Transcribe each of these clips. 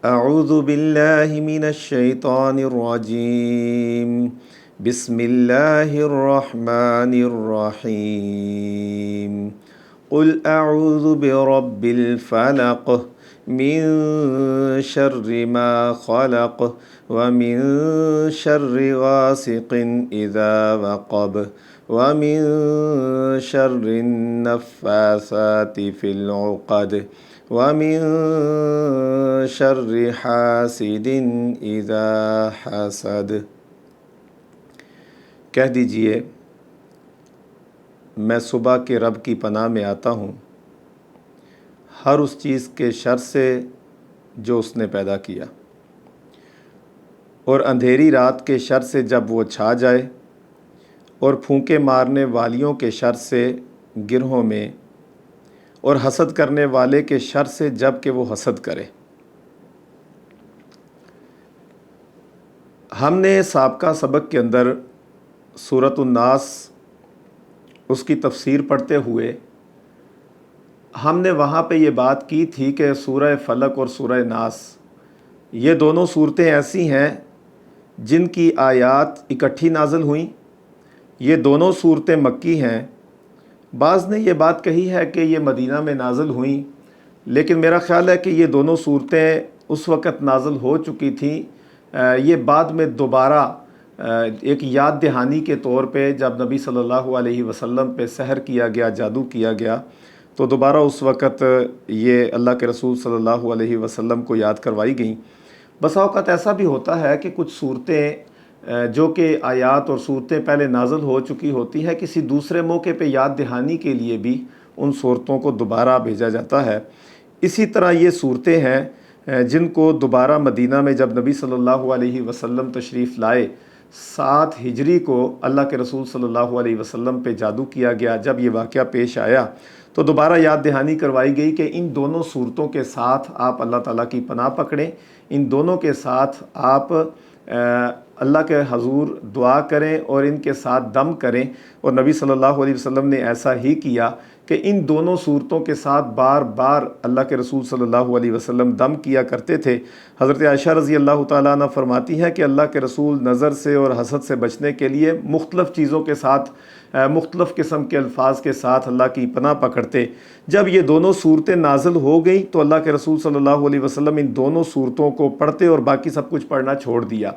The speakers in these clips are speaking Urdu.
اعوذ باللہ من الشیطان الرجیم بسم اللہ الرحمن الرحیم قل اعوذ برب الفلق من شر ما خلق ومن شر غاسق اذا وقب ومن شر النفاثات في العقد وَمِن شَرِّ حَاسِدٍ إِذَا حَسَدَ۔ کہہ دیجئے میں صبح کے رب کی پناہ میں آتا ہوں ہر اس چیز کے شر سے جو اس نے پیدا کیا، اور اندھیری رات کے شر سے جب وہ چھا جائے، اور پھونکے مارنے والیوں کے شر سے گرہوں میں، اور حسد کرنے والے کے شر سے جب کہ وہ حسد کرے۔ ہم نے سابقہ سبق کے اندر سورۃ الناس اس کی تفسیر پڑھتے ہوئے ہم نے وہاں پہ یہ بات کی تھی کہ سورہ فلق اور سورہ ناس یہ دونوں صورتیں ایسی ہیں جن کی آیات اکٹھی نازل ہوئیں۔ یہ دونوں صورتیں مکی ہیں۔ بعض نے یہ بات کہی ہے کہ یہ مدینہ میں نازل ہوئیں، لیکن میرا خیال ہے کہ یہ دونوں صورتیں اس وقت نازل ہو چکی تھیں۔ یہ بعد میں دوبارہ ایک یاد دہانی کے طور پہ جب نبی صلی اللہ علیہ وسلم پہ سحر کیا گیا، جادو کیا گیا، تو دوبارہ اس وقت یہ اللہ کے رسول صلی اللہ علیہ وسلم کو یاد کروائی گئیں۔ بسا اوقات ایسا بھی ہوتا ہے کہ کچھ صورتیں جو کہ آیات اور صورتیں پہلے نازل ہو چکی ہوتی ہیں، کسی دوسرے موقع پہ یاد دہانی کے لیے بھی ان صورتوں کو دوبارہ بھیجا جاتا ہے۔ اسی طرح یہ صورتیں ہیں جن کو دوبارہ مدینہ میں جب نبی صلی اللہ علیہ وسلم تشریف لائے 7 ہجری کو اللہ کے رسول صلی اللہ علیہ وسلم پہ جادو کیا گیا، جب یہ واقعہ پیش آیا تو دوبارہ یاد دہانی کروائی گئی کہ ان دونوں صورتوں کے ساتھ آپ اللہ تعالیٰ کی پناہ پکڑیں، ان دونوں کے ساتھ آپ اللہ کے حضور دعا کریں اور ان کے ساتھ دم کریں، اور نبی صلی اللہ علیہ وسلم نے ایسا ہی کیا کہ ان دونوں صورتوں کے ساتھ بار بار اللہ کے رسول صلی اللہ علیہ وسلم دم کیا کرتے تھے۔ حضرت عائشہ رضی اللہ تعالیٰ عنہ فرماتی ہیں کہ اللہ کے رسول نظر سے اور حسد سے بچنے کے لیے مختلف چیزوں کے ساتھ، مختلف قسم کے الفاظ کے ساتھ اللہ کی پناہ پکڑتے۔ جب یہ دونوں صورتیں نازل ہو گئیں تو اللہ کے رسول صلی اللہ علیہ وسلم ان دونوں صورتوں کو پڑھتے اور باقی سب کچھ پڑھنا چھوڑ دیا۔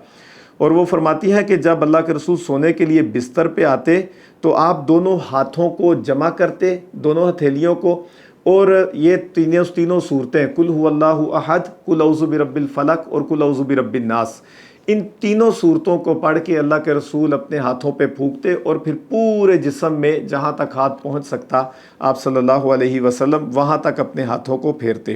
اور وہ فرماتی ہے کہ جب اللہ کے رسول سونے کے لیے بستر پہ آتے تو آپ دونوں ہاتھوں کو جمع کرتے، دونوں ہتھیلیوں کو، اور یہ تینوں صورتیں قل هو اللہ احد، قل اعوذ برب الفلق اور قل اعوذ برب الناس، ان تینوں صورتوں کو پڑھ کے اللہ کے رسول اپنے ہاتھوں پہ پھونکتے اور پھر پورے جسم میں جہاں تک ہاتھ پہنچ سکتا آپ صلی اللہ علیہ وسلم وہاں تک اپنے ہاتھوں کو پھیرتے۔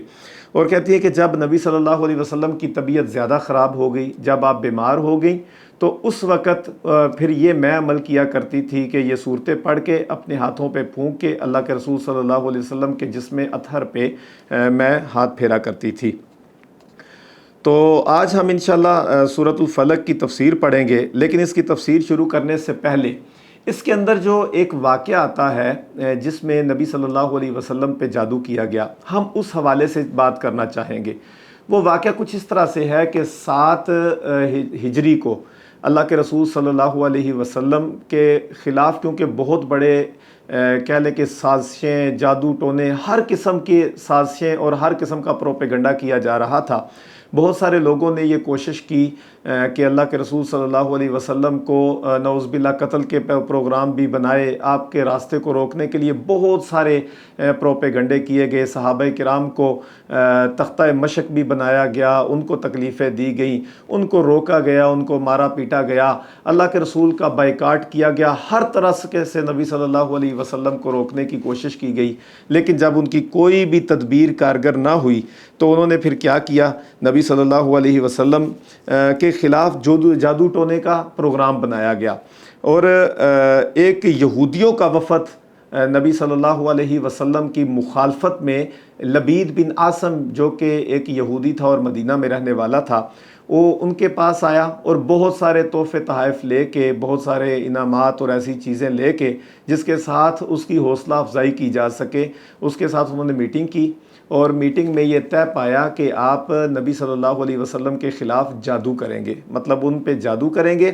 اور کہتی ہے کہ جب نبی صلی اللہ علیہ وسلم کی طبیعت زیادہ خراب ہو گئی، جب آپ بیمار ہو گئیں، تو اس وقت پھر یہ میں عمل کیا کرتی تھی کہ یہ صورتیں پڑھ کے اپنے ہاتھوں پہ پھونک کے اللہ کے رسول صلی اللہ علیہ وسلم کے جسم اطہر پہ میں ہاتھ پھیرا کرتی تھی۔ تو آج ہم انشاءاللہ سورۃ الفلق کی تفسیر پڑھیں گے، لیکن اس کی تفسیر شروع کرنے سے پہلے اس کے اندر جو ایک واقعہ آتا ہے جس میں نبی صلی اللہ علیہ وسلم پہ جادو کیا گیا، ہم اس حوالے سے بات کرنا چاہیں گے۔ وہ واقعہ کچھ اس طرح سے ہے کہ 7 ہجری کو اللہ کے رسول صلی اللہ علیہ وسلم کے خلاف، کیونکہ بہت بڑے کہہ لیں کہ سازشیں، جادو ٹونے، ہر قسم کی سازشیں اور ہر قسم کا پروپیگنڈا کیا جا رہا تھا۔ بہت سارے لوگوں نے یہ کوشش کی کہ اللہ کے رسول صلی اللہ علیہ وسلم کو نعوذ باللہ قتل کے پروگرام بھی بنائے، آپ کے راستے کو روکنے کے لیے بہت سارے پروپیگنڈے کیے گئے۔ صحابہ کرام کو تختہ مشق بھی بنایا گیا، ان کو تکلیفیں دی گئیں، ان کو روکا گیا، ان کو مارا پیٹا گیا، اللہ کے رسول کا بائیکاٹ کیا گیا، ہر طرح سے نبی صلی اللہ علیہ وسلم کو روکنے کی کوشش کی گئی، لیکن جب ان کی کوئی بھی تدبیر کارگر نہ ہوئی تو انہوں نے پھر کیا کیا، نبی صلی اللہ علیہ وسلم کے خلاف جادو ٹونے کا پروگرام بنایا گیا، اور ایک یہودیوں کا وفد نبی صلی اللہ علیہ وسلم کی مخالفت میں لبید بن عاصم جو کہ ایک یہودی تھا اور مدینہ میں رہنے والا تھا، وہ ان کے پاس آیا اور بہت سارے تحفے تحائف لے کے، بہت سارے انعامات اور ایسی چیزیں لے کے جس کے ساتھ اس کی حوصلہ افزائی کی جا سکے، اس کے ساتھ انہوں نے میٹنگ کی اور میٹنگ میں یہ طے پایا کہ آپ نبی صلی اللہ علیہ وسلم کے خلاف جادو کریں گے، مطلب ان پہ جادو کریں گے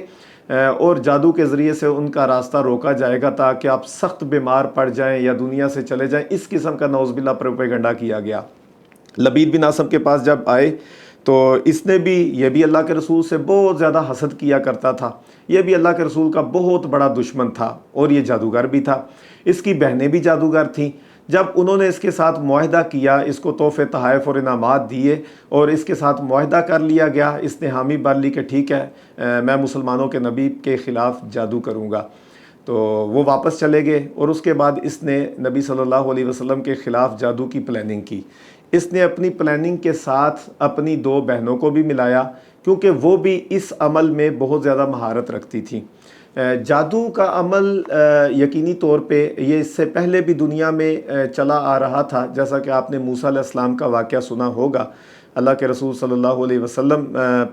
اور جادو کے ذریعے سے ان کا راستہ روکا جائے گا تاکہ آپ سخت بیمار پڑ جائیں یا دنیا سے چلے جائیں۔ اس قسم کا نعوذ باللہ پروپیگنڈا کیا گیا۔ لبید بن عاصم کے پاس جب آئے تو اس نے بھی، یہ بھی اللہ کے رسول سے بہت زیادہ حسد کیا کرتا تھا، یہ بھی اللہ کے رسول کا بہت بڑا دشمن تھا اور یہ جادوگر بھی تھا، اس کی بہنیں بھی جادوگر تھیں۔ جب انہوں نے اس کے ساتھ معاہدہ کیا، اس کو تحفے تحائف اور انعامات دیے اور اس کے ساتھ معاہدہ کر لیا گیا، اس نے حامی بھر لی کہ ٹھیک ہے میں مسلمانوں کے نبی کے خلاف جادو کروں گا، تو وہ واپس چلے گئے اور اس کے بعد اس نے نبی صلی اللہ علیہ وسلم کے خلاف جادو کی پلاننگ کی۔ اس نے اپنی پلاننگ کے ساتھ اپنی 2 بہنوں کو بھی ملایا کیونکہ وہ بھی اس عمل میں بہت زیادہ مہارت رکھتی تھیں۔ جادو کا عمل یقینی طور پہ یہ اس سے پہلے بھی دنیا میں چلا آ رہا تھا، جیسا کہ آپ نے موسیٰ علیہ السلام کا واقعہ سنا ہوگا۔ اللہ کے رسول صلی اللہ علیہ وسلم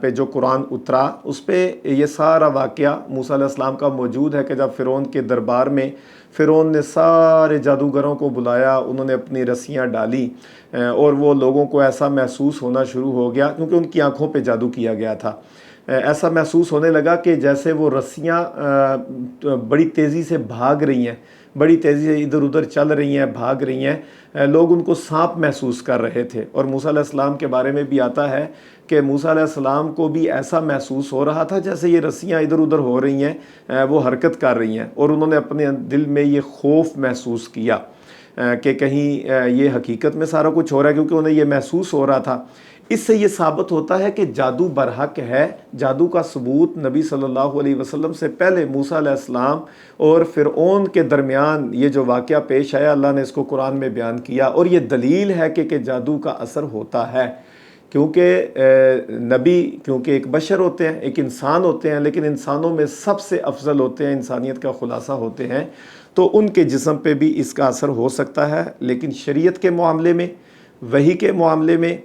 پہ جو قرآن اترا اس پہ یہ سارا واقعہ موسیٰ علیہ السلام کا موجود ہے کہ جب فرعون کے دربار میں فرعون نے سارے جادوگروں کو بلایا، انہوں نے اپنی رسیاں ڈالی اور وہ لوگوں کو ایسا محسوس ہونا شروع ہو گیا کیونکہ ان کی آنکھوں پہ جادو کیا گیا تھا، ایسا محسوس ہونے لگا کہ جیسے وہ رسیاں بڑی تیزی سے بھاگ رہی ہیں، بڑی تیزی سے ادھر ادھر چل رہی ہیں، بھاگ رہی ہیں، لوگ ان کو سانپ محسوس کر رہے تھے۔ اور موسیٰ علیہ السلام کے بارے میں بھی آتا ہے کہ موسیٰ علیہ السلام کو بھی ایسا محسوس ہو رہا تھا جیسے یہ رسیاں ادھر ادھر ہو رہی ہیں، وہ حرکت کر رہی ہیں، اور انہوں نے اپنے دل میں یہ خوف محسوس کیا کہ کہیں یہ حقیقت میں سارا کچھ ہو رہا ہے، کیونکہ انہیں یہ محسوس ہو رہا تھا۔ اس سے یہ ثابت ہوتا ہے کہ جادو برحق ہے۔ جادو کا ثبوت نبی صلی اللہ علیہ وسلم سے پہلے موسیٰ علیہ السلام اور فرعون کے درمیان یہ جو واقعہ پیش آیا، اللہ نے اس کو قرآن میں بیان کیا، اور یہ دلیل ہے کہ جادو کا اثر ہوتا ہے، کیونکہ نبی کیونکہ ایک بشر ہوتے ہیں، ایک انسان ہوتے ہیں، لیکن انسانوں میں سب سے افضل ہوتے ہیں، انسانیت کا خلاصہ ہوتے ہیں، تو ان کے جسم پہ بھی اس کا اثر ہو سکتا ہے۔ لیکن شریعت کے معاملے میں، وحی کے معاملے میں،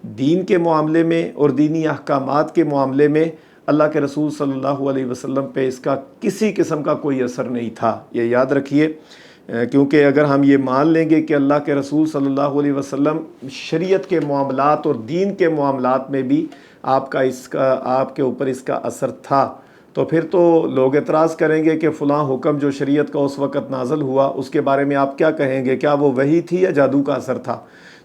دین کے معاملے میں اور دینی احکامات کے معاملے میں اللہ کے رسول صلی اللہ علیہ وسلم پہ اس کا کسی قسم کا کوئی اثر نہیں تھا، یہ یاد رکھیے۔ کیونکہ اگر ہم یہ مان لیں گے کہ اللہ کے رسول صلی اللہ علیہ وسلم شریعت کے معاملات اور دین کے معاملات میں بھی آپ کے اوپر اس کا اثر تھا، تو پھر تو لوگ اعتراض کریں گے کہ فلاں حکم جو شریعت کا اس وقت نازل ہوا اس کے بارے میں آپ کیا کہیں گے، کیا وہ وحی تھی یا جادو کا اثر تھا؟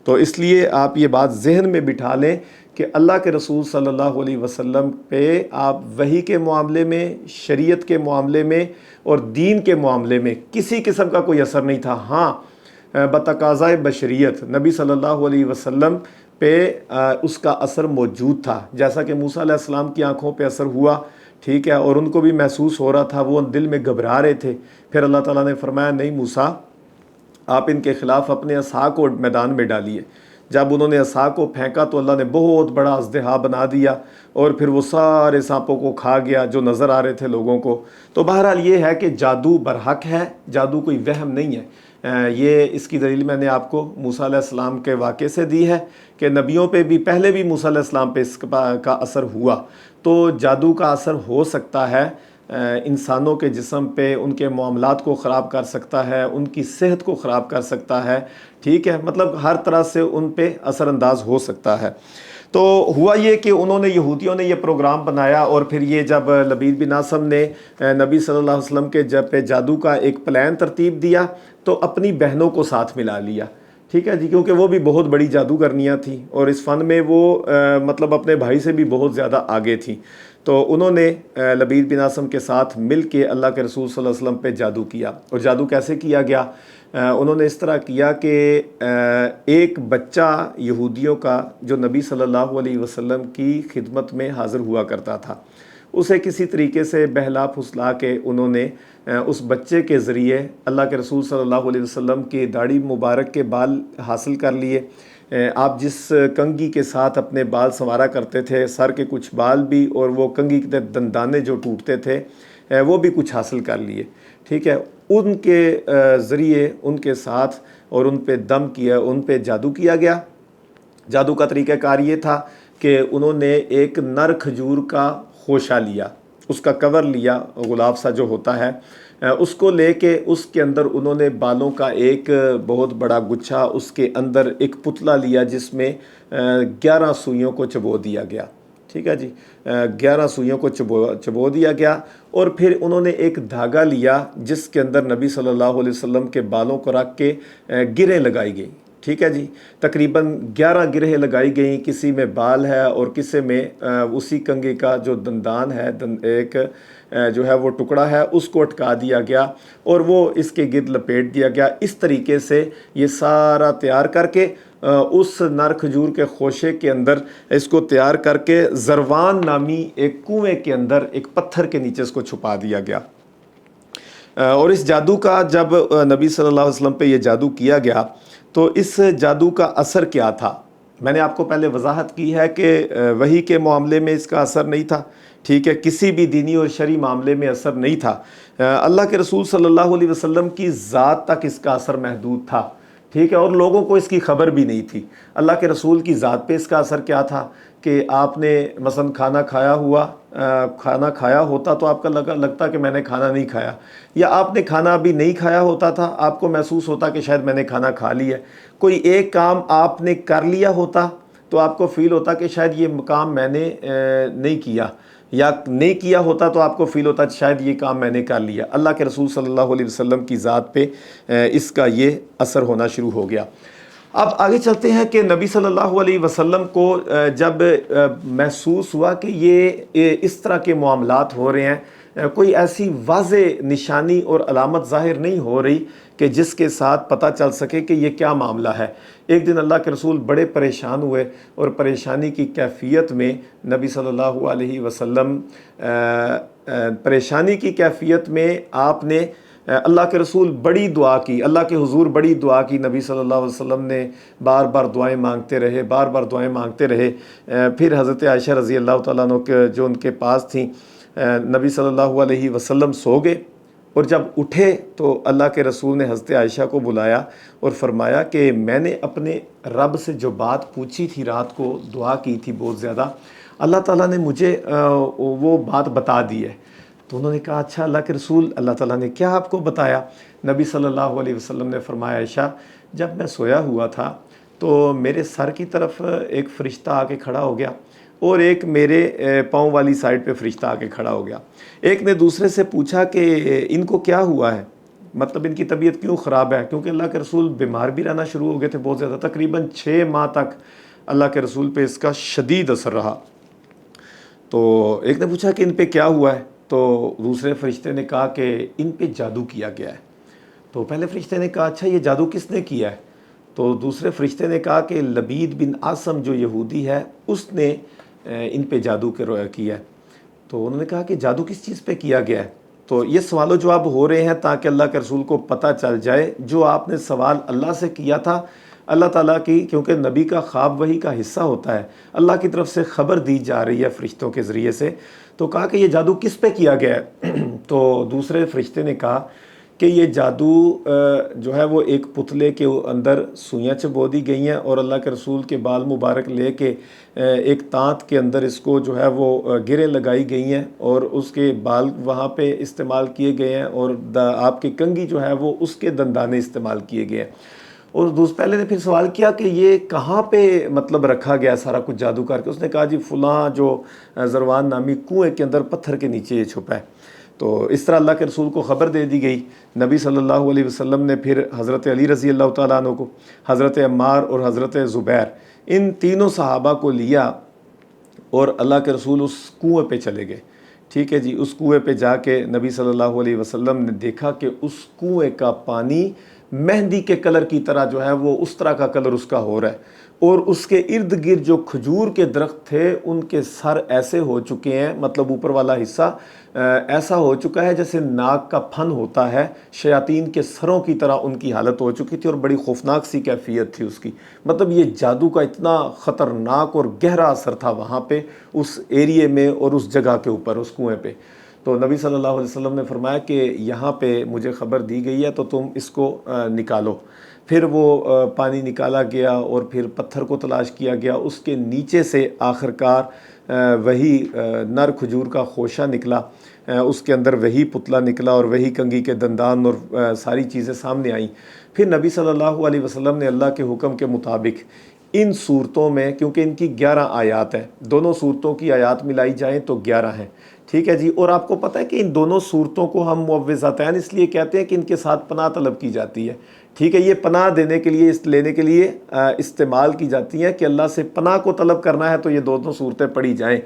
تو اس لیے آپ یہ بات ذہن میں بٹھا لیں کہ اللہ کے رسول صلی اللہ علیہ وسلم پہ آپ وحی کے معاملے میں، شریعت کے معاملے میں اور دین کے معاملے میں کسی قسم کا کوئی اثر نہیں تھا۔ ہاں، بتقاضۂ بشریت نبی صلی اللہ علیہ وسلم پہ اس کا اثر موجود تھا، جیسا کہ موسیٰ علیہ السلام کی آنکھوں پہ اثر ہوا، ٹھیک ہے، اور ان کو بھی محسوس ہو رہا تھا، وہ دل میں گھبرا رہے تھے۔ پھر اللہ تعالیٰ نے فرمایا نہیں موسیٰ، آپ ان کے خلاف اپنے عصا کو میدان میں ڈالیے۔ جب انہوں نے عصا کو پھینکا تو اللہ نے بہت بڑا اژدہا بنا دیا اور پھر وہ سارے سانپوں کو کھا گیا جو نظر آ رہے تھے لوگوں کو۔ تو بہرحال یہ ہے کہ جادو برحق ہے، جادو کوئی وہم نہیں ہے۔ یہ اس کی دلیل میں نے آپ کو موسیٰ علیہ السلام کے واقعے سے دی ہے کہ نبیوں پہ بھی پہلے بھی موسیٰ علیہ السلام پہ اس کا اثر ہوا، تو جادو کا اثر ہو سکتا ہے، انسانوں کے جسم پہ ان کے معاملات کو خراب کر سکتا ہے، ان کی صحت کو خراب کر سکتا ہے، ٹھیک ہے، مطلب ہر طرح سے ان پہ اثر انداز ہو سکتا ہے۔ تو ہوا یہ کہ انہوں نے، یہودیوں نے یہ پروگرام بنایا، اور پھر یہ جب لبید بن عاصم نے نبی صلی اللہ علیہ وسلم کے پہ جادو کا ایک پلان ترتیب دیا تو اپنی بہنوں کو ساتھ ملا لیا، ٹھیک ہے جی، کیونکہ وہ بھی بہت بڑی جادوگرنیاں تھیں اور اس فن میں وہ مطلب اپنے بھائی سے بھی بہت زیادہ آگے تھیں۔ تو انہوں نے لبید بن عاصم کے ساتھ مل کے اللہ کے رسول صلی اللہ علیہ وسلم پہ جادو کیا۔ اور جادو کیسے کیا گیا؟ انہوں نے اس طرح کیا کہ ایک بچہ یہودیوں کا جو نبی صلی اللہ علیہ وسلم کی خدمت میں حاضر ہوا کرتا تھا، اسے کسی طریقے سے بہلا پھسلا کے انہوں نے اس بچے کے ذریعے اللہ کے رسول صلی اللہ علیہ وسلم کی داڑھی مبارک کے بال حاصل کر لیے۔ آپ جس کنگھی کے ساتھ اپنے بال سنوارا کرتے تھے، سر کے کچھ بال بھی اور وہ کنگھی کے دندانے جو ٹوٹتے تھے وہ بھی کچھ حاصل کر لیے، ٹھیک ہے۔ ان کے ذریعے ان کے ساتھ اور ان پہ دم کیا، ان پہ جادو کیا گیا۔ جادو کا طریقہ کار یہ تھا کہ انہوں نے ایک نر کھجور کا خوشہ لیا، اس کا کور لیا، غلاف سا جو ہوتا ہے، اس کو لے کے اس کے اندر انہوں نے بالوں کا ایک بہت بڑا گچھا، اس کے اندر ایک پتلا لیا جس میں 11 سوئیوں کو چبو دیا گیا، ٹھیک ہے جی، 11 سوئیوں کو چبو دیا گیا، اور پھر انہوں نے ایک دھاگا لیا جس کے اندر نبی صلی اللہ علیہ وسلم کے بالوں کو رکھ کے گرہیں لگائی گئی، ٹھیک ہے جی، تقریباً 11 گرہیں لگائی گئیں، کسی میں بال ہے اور کسی میں اسی کنگھے کا جو دندان ہے، ایک جو ہے وہ ٹکڑا ہے، اس کو اٹکا دیا گیا اور وہ اس کے گرد لپیٹ دیا گیا۔ اس طریقے سے یہ سارا تیار کر کے اس نر کھجور کے خوشے کے اندر اس کو تیار کر کے زروان نامی ایک کنویں کے اندر ایک پتھر کے نیچے اس کو چھپا دیا گیا۔ اور اس جادو کا جب نبی صلی اللہ علیہ وسلم پہ یہ جادو کیا گیا تو اس جادو کا اثر کیا تھا؟ میں نے آپ کو پہلے وضاحت کی ہے کہ وحی کے معاملے میں اس کا اثر نہیں تھا، ٹھیک ہے، کسی بھی دینی اور شرعی معاملے میں اثر نہیں تھا، اللہ کے رسول صلی اللہ علیہ وسلم کی ذات تک اس کا اثر محدود تھا، ٹھیک ہے، اور لوگوں کو اس کی خبر بھی نہیں تھی۔ اللہ کے رسول کی ذات پہ اس کا اثر کیا تھا کہ آپ نے مثلا کھانا کھایا ہوتا تو آپ کا لگتا کہ میں نے کھانا نہیں کھایا، یا آپ نے کھانا ابھی نہیں کھایا ہوتا تھا، آپ کو محسوس ہوتا کہ شاید میں نے کھانا کھا لیا ہے۔ کوئی ایک کام آپ نے کر لیا ہوتا تو آپ کو فیل ہوتا کہ شاید یہ کام میں نے نہیں کیا، یا نہیں کیا ہوتا تو آپ کو فیل ہوتا شاید یہ کام میں نے کر لیا۔ اللہ کے رسول صلی اللہ علیہ وسلم کی ذات پہ اس کا یہ اثر ہونا شروع ہو گیا۔ اب آگے چلتے ہیں کہ نبی صلی اللہ علیہ وسلم کو جب محسوس ہوا کہ یہ اس طرح کے معاملات ہو رہے ہیں، کوئی ایسی واضح نشانی اور علامت ظاہر نہیں ہو رہی کہ جس کے ساتھ پتہ چل سکے کہ یہ کیا معاملہ ہے۔ ایک دن اللہ کے رسول بڑے پریشان ہوئے اور پریشانی کی کیفیت میں نبی صلی اللہ علیہ وسلم پریشانی کی کیفیت میں آپ نے اللہ کے رسول بڑی دعا کی، اللہ کے حضور بڑی دعا کی، نبی صلی اللہ علیہ وسلم نے بار بار دعائیں مانگتے رہے۔ پھر حضرت عائشہ رضی اللہ تعالیٰ عنہ جو ان کے پاس تھیں، نبی صلی اللہ علیہ وسلم سو گئے، اور جب اٹھے تو اللہ کے رسول نے حضرت عائشہ کو بلایا اور فرمایا کہ میں نے اپنے رب سے جو بات پوچھی تھی، رات کو دعا کی تھی بہت زیادہ، اللہ تعالیٰ نے مجھے وہ بات بتا دی ہے۔ تو انہوں نے کہا اچھا اللہ کے رسول، اللہ تعالیٰ نے کیا آپ کو بتایا؟ نبی صلی اللہ علیہ وسلم نے فرمایا عائشہ، جب میں سویا ہوا تھا تو میرے سر کی طرف ایک فرشتہ آ کے کھڑا ہو گیا، اور ایک میرے پاؤں والی سائڈ پہ فرشتہ آ کے کھڑا ہو گیا۔ ایک نے دوسرے سے پوچھا کہ ان کو کیا ہوا ہے، مطلب ان کی طبیعت کیوں خراب ہے، کیونکہ اللہ کے رسول بیمار بھی رہنا شروع ہو گئے تھے بہت زیادہ، تقریباً 6 ماہ تک اللہ کے رسول پہ اس کا شدید اثر رہا۔ تو ایک نے پوچھا کہ ان پہ کیا ہوا ہے، تو دوسرے فرشتے نے کہا کہ ان پہ جادو کیا گیا ہے۔ تو پہلے فرشتے نے کہا اچھا یہ جادو کس نے کیا ہے؟ تو دوسرے فرشتے نے کہا کہ لبید بن عاصم جو یہودی ہے اس نے ان پہ جادو کیا ہے۔ تو انہوں نے کہا کہ جادو کس چیز پہ کیا گیا ہے؟ تو یہ سوال و جواب ہو رہے ہیں تاکہ اللہ کے رسول کو پتہ چل جائے جو آپ نے سوال اللہ سے کیا تھا، اللہ تعالیٰ کی، کیونکہ نبی کا خواب وحی کا حصہ ہوتا ہے، اللہ کی طرف سے خبر دی جا رہی ہے فرشتوں کے ذریعے سے، تو کہا کہ یہ جادو کس پہ کیا گیا ہے؟ تو دوسرے فرشتے نے کہا کہ یہ جادو جو ہے وہ ایک پتلے کے اندر سوئیاں چبو دی گئی ہیں، اور اللہ کے رسول کے بال مبارک لے کے ایک تانت کے اندر اس کو جو ہے وہ گریں لگائی گئی ہیں، اور اس کے بال وہاں پہ استعمال کیے گئے ہیں، اور آپ کی کنگھی جو ہے وہ اس کے دندانے استعمال کیے گئے ہیں۔ اور پہلے نے پھر سوال کیا کہ یہ کہاں پہ مطلب رکھا گیا سارا کچھ جادو کر کے؟ اس نے کہا جی فلاں جو زروان نامی کنویں کے اندر پتھر کے نیچے یہ چھپا ہے۔ تو اس طرح اللہ کے رسول کو خبر دے دی گئی۔ نبی صلی اللہ علیہ وسلم نے پھر حضرت علی رضی اللہ تعالیٰ عنہ کو، حضرت عمار اور حضرت زبیر، ان تینوں صحابہ کو لیا اور اللہ کے رسول اس کنویں پہ چلے گئے، ٹھیک ہے جی۔ اس کنویں پہ جا کے نبی صلی اللہ علیہ وسلم نے دیکھا کہ اس کنویں کا پانی مہندی کے کلر کی طرح جو ہے وہ اس طرح کا کلر اس کا ہو رہا ہے، اور اس کے ارد گرد جو کھجور کے درخت تھے ان کے سر ایسے ہو چکے ہیں، مطلب اوپر والا حصہ ایسا ہو چکا ہے جیسے ناگ کا پھن ہوتا ہے، شیاطین کے سروں کی طرح ان کی حالت ہو چکی تھی، اور بڑی خوفناک سی کیفیت تھی اس کی۔ مطلب یہ جادو کا اتنا خطرناک اور گہرا اثر تھا وہاں پہ اس ایریے میں اور اس جگہ کے اوپر، اس کنویں پہ۔ تو نبی صلی اللہ علیہ وسلم نے فرمایا کہ یہاں پہ مجھے خبر دی گئی ہے تو تم اس کو نکالو۔ پھر وہ پانی نکالا گیا اور پھر پتھر کو تلاش کیا گیا، اس کے نیچے سے آخر کار وہی نر کھجور کا خوشہ نکلا، اس کے اندر وہی پتلا نکلا اور وہی کنگھی کے دندان اور ساری چیزیں سامنے آئیں۔ پھر نبی صلی اللہ علیہ وسلم نے اللہ کے حکم کے مطابق ان صورتوں میں، کیونکہ ان کی 11 آیات ہیں، دونوں صورتوں کی آیات ملائی جائیں تو 11 ہیں، ٹھیک ہے جی۔ اور آپ کو پتہ ہے کہ ان دونوں صورتوں کو ہم معوذتین اس لیے کہتے ہیں کہ ان کے ساتھ پناہ طلب کی جاتی ہے، ٹھیک ہے، یہ پناہ دینے کے لیے، لینے کے لیے استعمال کی جاتی ہیں کہ اللہ سے پناہ کو طلب کرنا ہے تو یہ دونوں صورتیں پڑھی جائیں۔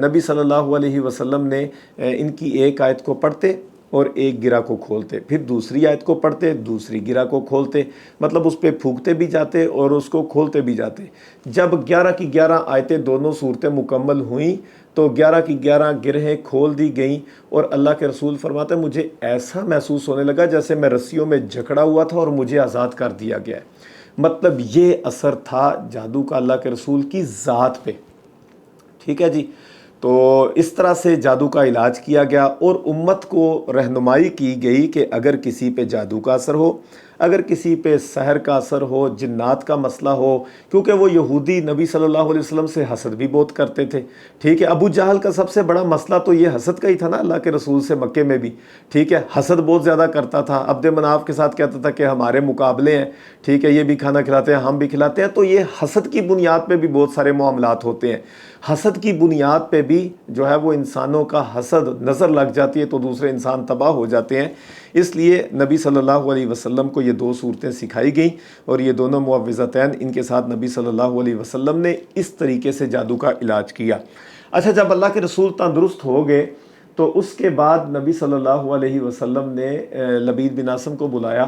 نبی صلی اللہ علیہ وسلم نے ان کی ایک آیت کو پڑھتے اور ایک گرہ کو کھولتے، پھر دوسری آیت کو پڑھتے، دوسری گرہ کو کھولتے، مطلب اس پہ پھونکتے بھی جاتے اور اس کو کھولتے بھی جاتے۔ جب 11 کی 11 آیتیں دونوں صورتیں مکمل ہوئیں تو 11 کی 11 گرہیں کھول دی گئیں، اور اللہ کے رسول فرماتے ہیں مجھے ایسا محسوس ہونے لگا جیسے میں رسیوں میں جکڑا ہوا تھا اور مجھے آزاد کر دیا گیا ہے۔ مطلب یہ اثر تھا جادو کا اللہ کے رسول کی ذات پہ، ٹھیک ہے جی۔ تو اس طرح سے جادو کا علاج کیا گیا اور امت کو رہنمائی کی گئی کہ اگر کسی پہ جادو کا اثر ہو، اگر کسی پہ سحر کا اثر ہو، جنات کا مسئلہ ہو، کیونکہ وہ یہودی نبی صلی اللہ علیہ وسلم سے حسد بھی بہت کرتے تھے، ٹھیک ہے۔ ابو جہل کا سب سے بڑا مسئلہ تو یہ حسد کا ہی تھا نا اللہ کے رسول سے، مکے میں بھی، ٹھیک ہے، حسد بہت زیادہ کرتا تھا۔ عبد مناف کے ساتھ کہتا تھا کہ ہمارے مقابلے ہیں، ٹھیک ہے، یہ بھی کھانا کھلاتے ہیں، ہم بھی کھلاتے ہیں۔ تو یہ حسد کی بنیاد پہ بھی بہت سارے معاملات ہوتے ہیں۔ حسد کی بنیاد پہ بھی جو ہے وہ انسانوں کا حسد نظر لگ جاتی ہے تو دوسرے انسان تباہ ہو جاتے ہیں۔ اس لیے نبی صلی اللہ علیہ وسلم کو یہ 2 صورتیں سکھائی گئیں اور یہ دونوں معوذتین، ان کے ساتھ نبی صلی اللہ علیہ وسلم نے اس طریقے سے جادو کا علاج کیا۔ اچھا، جب اللہ کے رسول تندرست ہو گئے تو اس کے بعد نبی صلی اللہ علیہ وسلم نے لبید بن عاصم کو بلایا،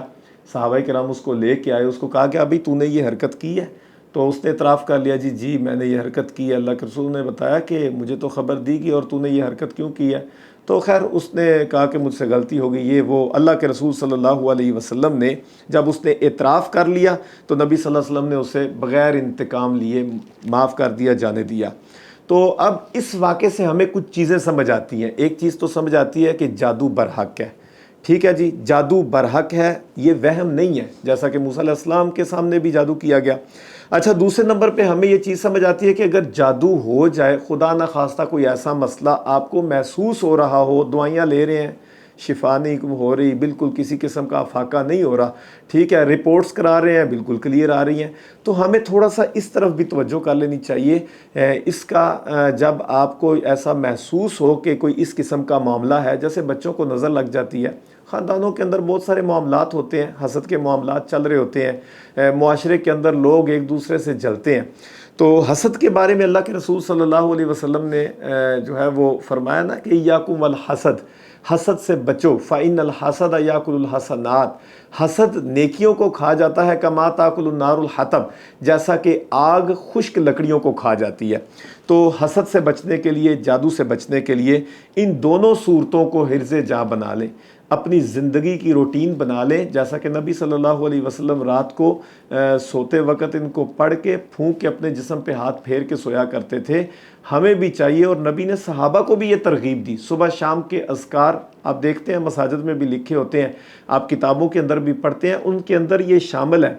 صحابہ کرام اس کو لے کے آئے، اس کو کہا کہ ابھی تو نے یہ حرکت کی ہے؟ تو اس نے اعتراف کر لیا، جی میں نے یہ حرکت کی ہے۔ اللہ کے رسول نے بتایا کہ مجھے تو خبر دی گئی اور تو نے یہ حرکت کیوں کی ہے؟ تو خیر اس نے کہا کہ مجھ سے غلطی ہو گئی۔ یہ وہ اللہ کے رسول صلی اللہ علیہ وسلم نے جب اس نے اعتراف کر لیا تو نبی صلی اللہ علیہ وسلم نے اسے بغیر انتقام لیے معاف کر دیا، جانے دیا۔ تو اب اس واقعے سے ہمیں کچھ چیزیں سمجھ آتی ہیں۔ ایک چیز تو سمجھ آتی ہے کہ جادو برحق ہے، ٹھیک ہے جی، جادو برحق ہے، یہ وہم نہیں ہے، جیسا کہ موسیٰ علیہ السلام کے سامنے بھی جادو کیا گیا۔ اچھا، دوسرے نمبر پہ ہمیں یہ چیز سمجھ آتی ہے کہ اگر جادو ہو جائے، خدا نہ خواستہ کوئی ایسا مسئلہ آپ کو محسوس ہو رہا ہو، دوائیاں لے رہے ہیں، شفا نہیں ہو رہی، بالکل کسی قسم کا افاقہ نہیں ہو رہا، ٹھیک ہے، رپورٹس کرا رہے ہیں بالکل کلیئر آ رہی ہیں، تو ہمیں تھوڑا سا اس طرف بھی توجہ کر لینی چاہیے۔ اس کا جب آپ کو ایسا محسوس ہو کہ کوئی اس قسم کا معاملہ ہے، جیسے بچوں کو نظر لگ جاتی ہے، خاندانوں کے اندر بہت سارے معاملات ہوتے ہیں، حسد کے معاملات چل رہے ہوتے ہیں، معاشرے کے اندر لوگ ایک دوسرے سے جلتے ہیں، تو حسد کے بارے میں اللہ کے رسول صلی اللہ علیہ وسلم نے جو ہے وہ فرمایا نا کہ ایاکم والحسد، حسد سے بچو، فإن الحسد یاکل الحسنات، حسد نیکیوں کو کھا جاتا ہے، کما تاکل النار الحطب، جیسا کہ آگ خشک لکڑیوں کو کھا جاتی ہے۔ تو حسد سے بچنے کے لیے، جادو سے بچنے کے لیے ان دونوں صورتوں کو حرز جاں بنا لیں، اپنی زندگی کی روٹین بنا لیں، جیسا کہ نبی صلی اللہ علیہ وسلم رات کو سوتے وقت ان کو پڑھ کے پھونک کے اپنے جسم پہ ہاتھ پھیر کے سویا کرتے تھے۔ ہمیں بھی چاہیے، اور نبی نے صحابہ کو بھی یہ ترغیب دی۔ صبح شام کے اذکار آپ دیکھتے ہیں مساجد میں بھی لکھے ہوتے ہیں، آپ کتابوں کے اندر بھی پڑھتے ہیں، ان کے اندر یہ شامل ہے،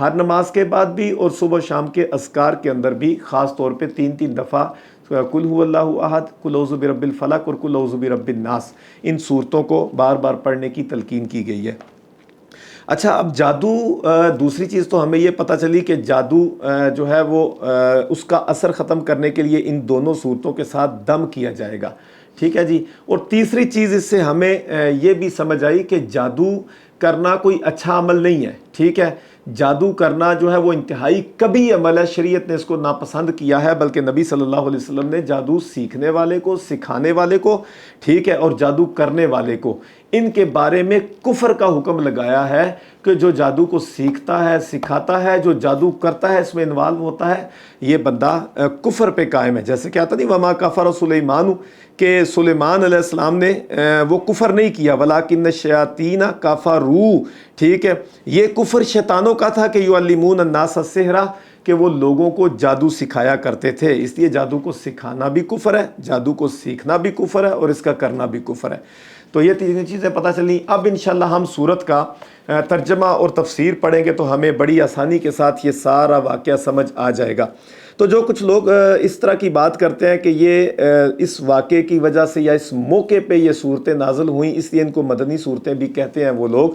ہر نماز کے بعد بھی اور صبح شام کے اذکار کے اندر بھی، خاص طور پہ 3 دفعہ قل هو اللہ احد، قل اعوذ برب الفلق اور قل اعوذ برب الناس، ان صورتوں کو بار بار پڑھنے کی تلقین کی گئی ہے۔ اچھا، اب جادو، دوسری چیز تو ہمیں یہ پتہ چلی کہ جادو جو ہے وہ اس کا اثر ختم کرنے کے لیے ان دونوں صورتوں کے ساتھ دم کیا جائے گا، ٹھیک ہے جی۔ اور تیسری چیز اس سے ہمیں یہ بھی سمجھ آئی کہ جادو کرنا کوئی اچھا عمل نہیں ہے، ٹھیک ہے، جادو کرنا جو ہے وہ انتہائی کبھی عمل ہے، شریعت نے اس کو ناپسند کیا ہے، بلکہ نبی صلی اللہ علیہ وسلم نے جادو سیکھنے والے کو، سکھانے والے کو، ٹھیک ہے، اور جادو کرنے والے کو، ان کے بارے میں کفر کا حکم لگایا ہے کہ جو جادو کو سیکھتا ہے، سکھاتا ہے، جو جادو کرتا ہے، اس میں انوالو ہوتا ہے، یہ بندہ کفر پہ قائم ہے۔ جیسے کہ آتا نہیں وما کفر سلیمان، کہ سلیمان علیہ السلام نے وہ کفر نہیں کیا، ولیکن الشیاطین کفروا، ٹھیک ہے، یہ کفر شیطانوں کا تھا کہ یعلمون الناس السحر، کہ وہ لوگوں کو جادو سکھایا کرتے تھے، اس لیے جادو کو سکھانا بھی کفر ہے، جادو کو سیکھنا بھی کفر ہے، اور اس کا کرنا بھی کفر ہے۔ تو یہ تینوں چیزیں پتہ چلیں۔ اب انشاءاللہ ہم سورت کا ترجمہ اور تفسیر پڑھیں گے تو ہمیں بڑی آسانی کے ساتھ یہ سارا واقعہ سمجھ آ جائے گا۔ تو جو کچھ لوگ اس طرح کی بات کرتے ہیں کہ یہ اس واقعے کی وجہ سے یا اس موقع پہ یہ صورتیں نازل ہوئیں، اس لیے ان کو مدنی صورتیں بھی کہتے ہیں وہ لوگ،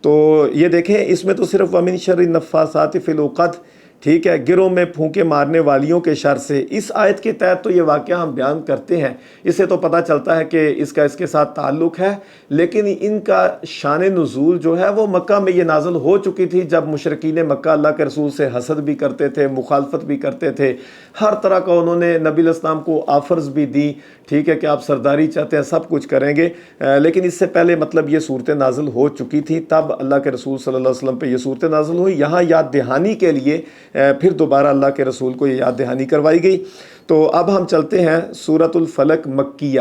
تو یہ دیکھیں اس میں تو صرف وَمِن شَرِّ النَّفَّاثَاتِ فِی الْعُقَدِ، ٹھیک ہے، گروہ میں پھونکے مارنے والیوں کے شر سے، اس آیت کے تحت تو یہ واقعہ ہم بیان کرتے ہیں۔ اس سے تو پتہ چلتا ہے کہ اس کا اس کے ساتھ تعلق ہے، لیکن ان کا شان نزول جو ہے وہ مکہ میں یہ نازل ہو چکی تھی، جب مشرکین مکہ اللہ کے رسول سے حسد بھی کرتے تھے، مخالفت بھی کرتے تھے، ہر طرح کا انہوں نے نبی علیہ السلام کو آفرز بھی دی، ٹھیک ہے، کہ آپ سرداری چاہتے ہیں سب کچھ کریں گے، لیکن اس سے پہلے مطلب یہ صورتیں نازل ہو چکی تھی، تب اللہ کے رسول صلی اللہ علیہ وسلم پہ یہ صورتیں نازل ہوئی۔ یہاں یاد دہانی کے لیے پھر دوبارہ اللہ کے رسول کو یہ یاد دہانی کروائی گئی۔ تو اب ہم چلتے ہیں سورۃ الفلق مکیہ،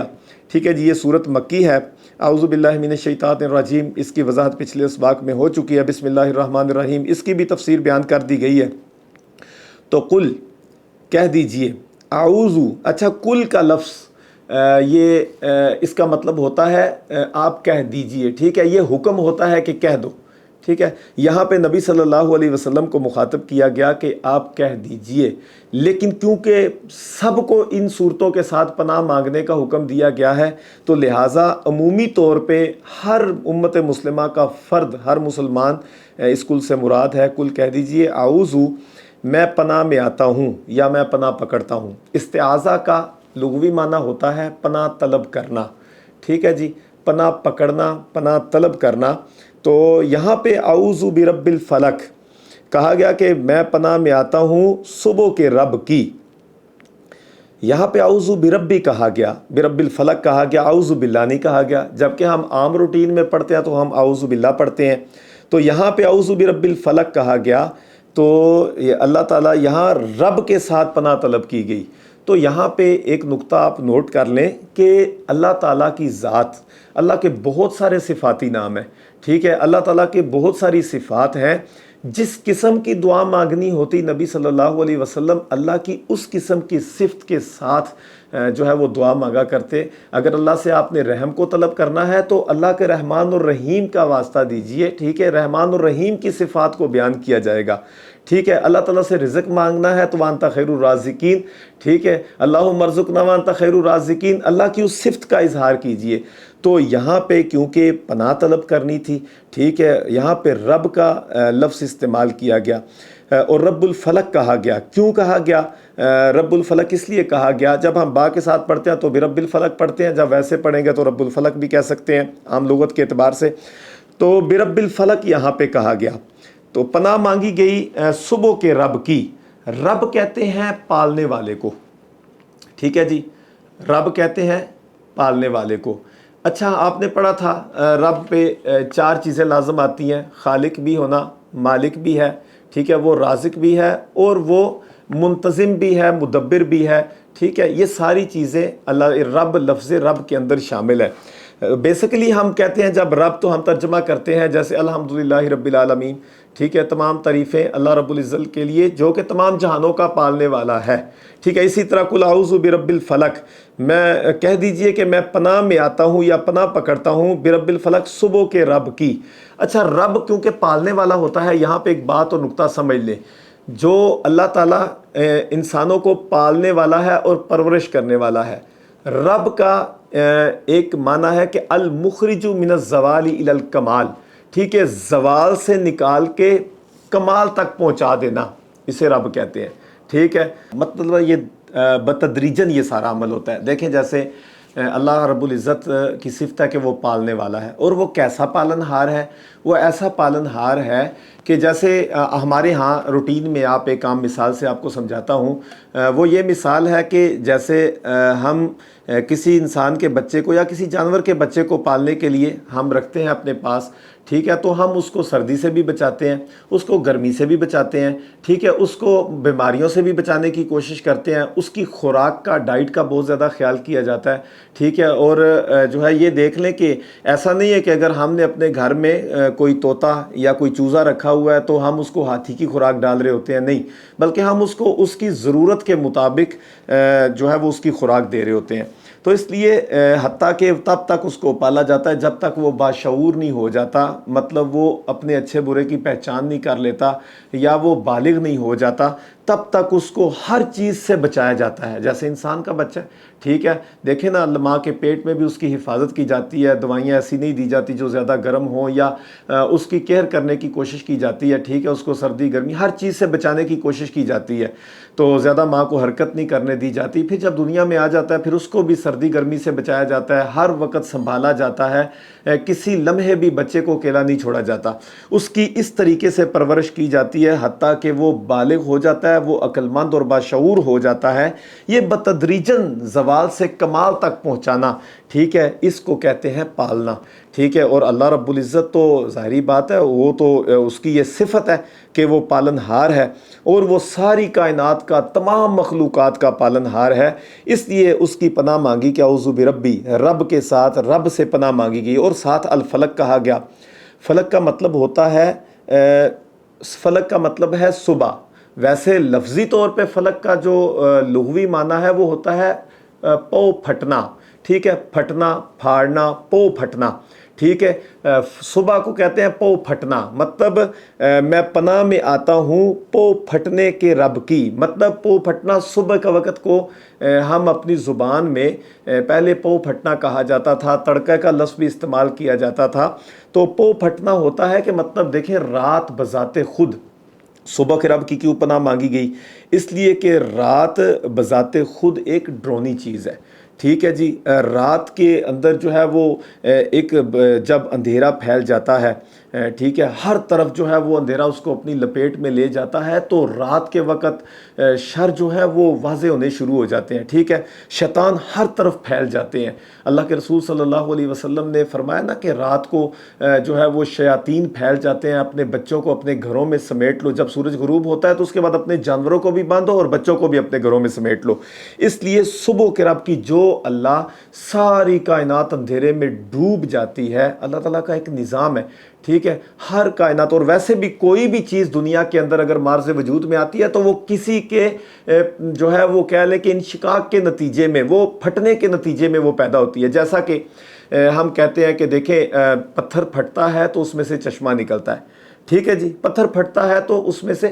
ٹھیک ہے جی، یہ سورت مکی ہے۔ اعوذ باللہ من الشیطان الرجیم، اس کی وضاحت پچھلے اسباق میں ہو چکی ہے۔ بسم اللہ الرحمن الرحیم، اس کی بھی تفسیر بیان کر دی گئی ہے۔ تو قل، کہہ دیجئے، اعوذ، اچھا کل کا لفظ یہ اس کا مطلب ہوتا ہے آپ کہہ دیجئے، ٹھیک ہے، یہ حکم ہوتا ہے کہ کہہ دو، ٹھیک ہے۔ یہاں پہ نبی صلی اللہ علیہ وسلم کو مخاطب کیا گیا کہ آپ کہہ دیجئے، لیکن کیونکہ سب کو ان صورتوں کے ساتھ پناہ مانگنے کا حکم دیا گیا ہے، تو لہٰذا عمومی طور پہ ہر امت مسلمہ کا فرد، ہر مسلمان، اس کل سے مراد ہے، کل کہہ دیجئے اعوذ، میں پناہ میں آتا ہوں یا میں پناہ پکڑتا ہوں۔ استعاذہ کا لغوی معنی ہوتا ہے پناہ طلب کرنا، ٹھیک ہے جی، پناہ پکڑنا، پناہ طلب کرنا۔ تو یہاں پہ اعوذ برب الفلق کہا گیا کہ میں پناہ میں آتا ہوں صبح کے رب کی۔ یہاں پہ اعوذ بربی کہا گیا، برب الفلق کہا گیا، اعوذ باللہ نہیں کہا گیا، جبکہ ہم عام روٹین میں پڑھتے ہیں تو ہم اعوذ باللہ پڑھتے ہیں۔ تو یہاں پہ اعوذ برب الفلق کہا گیا، تو یہ اللہ تعالیٰ یہاں رب کے ساتھ پناہ طلب کی گئی۔ تو یہاں پہ ایک نقطہ آپ نوٹ کر لیں کہ اللہ تعالیٰ کی ذات، اللہ کے بہت سارے صفاتی نام ہیں، ٹھیک ہے، اللہ تعالیٰ کے بہت ساری صفات ہیں۔ جس قسم کی دعا مانگنی ہوتی نبی صلی اللہ علیہ وسلم اللہ کی اس قسم کی صفت کے ساتھ جو ہے وہ دعا مانگا کرتے۔ اگر اللہ سے آپ نے رحم کو طلب کرنا ہے تو اللہ کے رحمان الرحیم کا واسطہ دیجئے، ٹھیک ہے، رحمان الرحیم کی صفات کو بیان کیا جائے گا، ٹھیک ہے۔ اللہ تعالیٰ سے رزق مانگنا ہے تو وانتا خیر الرازقین، ٹھیک ہے، اللہم ارزقنا وانتا خیر الرازقین، اللہ کی اس صفت کا اظہار کیجئے۔ تو یہاں پہ کیونکہ پناہ طلب کرنی تھی، ٹھیک ہے، یہاں پہ رب کا لفظ استعمال کیا گیا، اور رب الفلق کہا گیا۔ کیوں کہا گیا رب الفلق؟ اس لیے کہا گیا، جب ہم با کے ساتھ پڑھتے ہیں تو برب الفلق پڑھتے ہیں، جب ویسے پڑھیں گے تو رب الفلق بھی کہہ سکتے ہیں عام لغت کے اعتبار سے۔ تو برب الفلق یہاں پہ کہا گیا، تو پناہ مانگی گئی صبح کے رب کی۔ رب کہتے ہیں پالنے والے کو، ٹھیک ہے جی، رب کہتے ہیں پالنے والے کو۔ اچھا آپ نے پڑھا تھا رب پہ چار چیزیں لازم آتی ہیں، خالق بھی ہونا، مالک بھی ہے، ٹھیک ہے، وہ رازق بھی ہے، اور وہ منتظم بھی ہے، مدبر بھی ہے، ٹھیک ہے، یہ ساری چیزیں اللہ رب، لفظ رب کے اندر شامل ہے۔ بیسیکلی ہم کہتے ہیں جب رب تو ہم ترجمہ کرتے ہیں جیسے الحمدللہ رب العالمین، ٹھیک ہے، تمام تعریفیں اللہ رب العزت کے لیے جو کہ تمام جہانوں کا پالنے والا ہے، ٹھیک ہے۔ اسی طرح قل اعوذ برب الفلق، میں کہہ دیجئے کہ میں پناہ میں آتا ہوں یا پناہ پکڑتا ہوں برب الفلق، صبح کے رب کی۔ اچھا رب کیونکہ پالنے والا ہوتا ہے، یہاں پہ ایک بات اور نقطہ سمجھ لیں، جو اللہ تعالیٰ انسانوں کو پالنے والا ہے اور پرورش کرنے والا ہے، رب کا ایک معنی ہے کہ المخرج من الزوال الی الکمال، ٹھیک ہے، زوال سے نکال کے کمال تک پہنچا دینا، اسے رب کہتے ہیں، ٹھیک ہے۔ مطلب یہ بتدریجاً یہ سارا عمل ہوتا ہے۔ دیکھیں جیسے اللہ رب العزت کی صفت ہے کہ وہ پالنے والا ہے، اور وہ کیسا پالن ہار ہے؟ وہ ایسا پالن ہار ہے کہ جیسے ہمارے ہاں روٹین میں، آپ ایک عام مثال سے آپ کو سمجھاتا ہوں، وہ یہ مثال ہے کہ جیسے ہم کسی انسان کے بچے کو یا کسی جانور کے بچے کو پالنے کے لیے ہم رکھتے ہیں اپنے پاس، ٹھیک ہے، تو ہم اس کو سردی سے بھی بچاتے ہیں، اس کو گرمی سے بھی بچاتے ہیں، ٹھیک ہے، اس کو بیماریوں سے بھی بچانے کی کوشش کرتے ہیں، اس کی خوراک کا، ڈائٹ کا بہت زیادہ خیال کیا جاتا ہے، ٹھیک ہے۔ اور جو ہے یہ دیکھ لیں کہ ایسا نہیں ہے کہ اگر ہم نے اپنے گھر میں کوئی طوطا یا کوئی چوزا رکھا ہوا ہے تو ہم اس کو ہاتھی کی خوراک ڈال رہے ہوتے ہیں، نہیں، بلکہ ہم اس کو اس کی ضرورت کے مطابق جو ہے وہ اس کی خوراک دے رہے ہوتے ہیں۔ تو اس لیے حتیٰ کہ تب تک اس کو پالا جاتا ہے جب تک وہ باشعور نہیں ہو جاتا، مطلب وہ اپنے اچھے برے کی پہچان نہیں کر لیتا یا وہ بالغ نہیں ہو جاتا، تب تک اس کو ہر چیز سے بچایا جاتا ہے، جیسے انسان کا بچہ، ٹھیک ہے، دیکھیں نا، ماں کے پیٹ میں بھی اس کی حفاظت کی جاتی ہے، دوائیاں ایسی نہیں دی جاتی جو زیادہ گرم ہوں، یا اس کی کیئر کرنے کی کوشش کی جاتی ہے، ٹھیک ہے، اس کو سردی گرمی ہر چیز سے بچانے کی کوشش کی جاتی ہے، تو زیادہ ماں کو حرکت نہیں کرنے دی جاتی۔ پھر جب دنیا میں آ جاتا ہے پھر اس کو بھی سردی گرمی سے بچایا جاتا ہے، ہر وقت سنبھالا جاتا ہے، کسی لمحے بھی بچے کو اکیلا نہیں چھوڑا جاتا، اس کی اس طریقے سے پرورش کی جاتی ہے حتیٰ کہ وہ بالغ ہو جاتا ہے، وہ عقل مند اور باشعور ہو جاتا ہے۔ یہ بتدریجاً زوال سے کمال تک پہنچانا، ٹھیک ہے، اس کو کہتے ہیں پالنا، ٹھیک ہے۔ اور اللہ رب العزت تو ظاہری بات ہے، وہ تو اس کی یہ صفت ہے کہ وہ پالن ہار ہے، اور وہ ساری کائنات کا، تمام مخلوقات کا پالن ہار ہے، اس لیے اس کی پناہ مانگی کہ اعوذ بربی، رب کے ساتھ، رب سے پناہ مانگی گئی، اور ساتھ الفلق کہا گیا۔ فلک کا مطلب ہوتا ہے فلک کا مطلب ہے صبح، ویسے لفظی طور پہ فلک کا جو لغوی معنی ہے وہ ہوتا ہے پو پھٹنا، ٹھیک ہے، پھٹنا، پھاڑنا، پو پھٹنا، ٹھیک ہے، صبح کو کہتے ہیں پو پھٹنا، مطلب میں پناہ میں آتا ہوں پو پھٹنے کے رب کی، مطلب پو پھٹنا صبح کا وقت کو ہم اپنی زبان میں پہلے پو پھٹنا کہا جاتا تھا، تڑکے کا لفظ بھی استعمال کیا جاتا تھا، تو پو پھٹنا ہوتا ہے کہ مطلب دیکھیں رات بذات خود، صبح کے رب کی کیوں پناہ مانگی گئی؟ اس لیے کہ رات بذات خود ایک ڈرونی چیز ہے، ٹھیک ہے جی۔ رات کے اندر جو ہے وہ ایک جب اندھیرا پھیل جاتا ہے، ٹھیک ہے، ہر طرف جو ہے وہ اندھیرا اس کو اپنی لپیٹ میں لے جاتا ہے، تو رات کے وقت شر جو ہے وہ واضح ہونے شروع ہو جاتے ہیں، ٹھیک ہے، شیطان ہر طرف پھیل جاتے ہیں۔ اللہ کے رسول صلی اللہ علیہ وسلم نے فرمایا نا کہ رات کو جو ہے وہ شیاطین پھیل جاتے ہیں، اپنے بچوں کو اپنے گھروں میں سمیٹ لو، جب سورج غروب ہوتا ہے تو اس کے بعد اپنے جانوروں کو بھی باندھو اور بچوں کو بھی اپنے گھروں میں سمیٹ لو۔ اس لیے صبح کے رب کی جو اللہ ساری کائنات اندھیرے میں ڈوب جاتی ہے، اللہ تعالیٰ کا ایک نظام ہے، ٹھیک ہے، ہر کائنات، اور ویسے بھی کوئی بھی چیز دنیا کے اندر اگر مارز وجود میں آتی ہے تو وہ کسی کے جو ہے وہ کہہ لیں کہ انشقاق کے نتیجے میں، وہ پھٹنے کے نتیجے میں وہ پیدا ہوتی ہے، جیسا کہ ہم کہتے ہیں کہ دیکھیں پتھر پھٹتا ہے تو اس میں سے چشمہ نکلتا ہے، ٹھیک ہے جی، پتھر پھٹتا ہے تو اس میں سے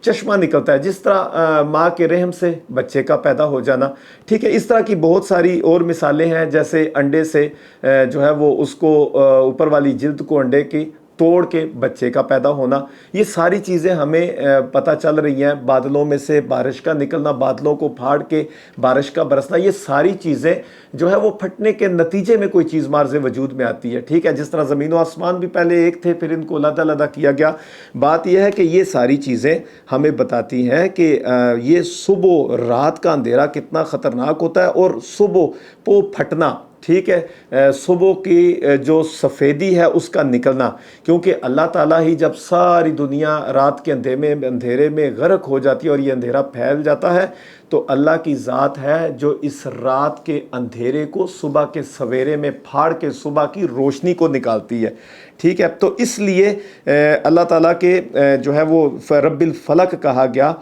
چشمہ نکلتا ہے، جس طرح ماں کے رحم سے بچے کا پیدا ہو جانا، ٹھیک ہے، اس طرح کی بہت ساری اور مثالیں ہیں، جیسے انڈے سے جو ہے وہ اس کو اوپر والی جلد کو انڈے کی توڑ کے بچے کا پیدا ہونا، یہ ساری چیزیں ہمیں پتہ چل رہی ہیں، بادلوں میں سے بارش کا نکلنا، بادلوں کو پھاڑ کے بارش کا برسنا، یہ ساری چیزیں جو ہے وہ پھٹنے کے نتیجے میں کوئی چیز مارز وجود میں آتی ہے، ٹھیک ہے، جس طرح زمین و آسمان بھی پہلے ایک تھے پھر ان کو علیحدہ علیحدہ کیا گیا۔ بات یہ ہے کہ یہ ساری چیزیں ہمیں بتاتی ہیں کہ یہ صبح رات کا اندھیرا کتنا خطرناک ہوتا ہے، اور صبح پو پھٹنا، ٹھیک ہے، صبح کی جو سفیدی ہے اس کا نکلنا، کیونکہ اللہ تعالیٰ ہی جب ساری دنیا رات کے اندھیرے میں غرق ہو جاتی ہے اور یہ اندھیرا پھیل جاتا ہے، تو اللہ کی ذات ہے جو اس رات کے اندھیرے کو صبح کے سویرے میں پھاڑ کے صبح کی روشنی کو نکالتی ہے، ٹھیک ہے۔ تو اس لیے اللہ تعالیٰ کے جو ہے وہ رب الفلق کہا گیا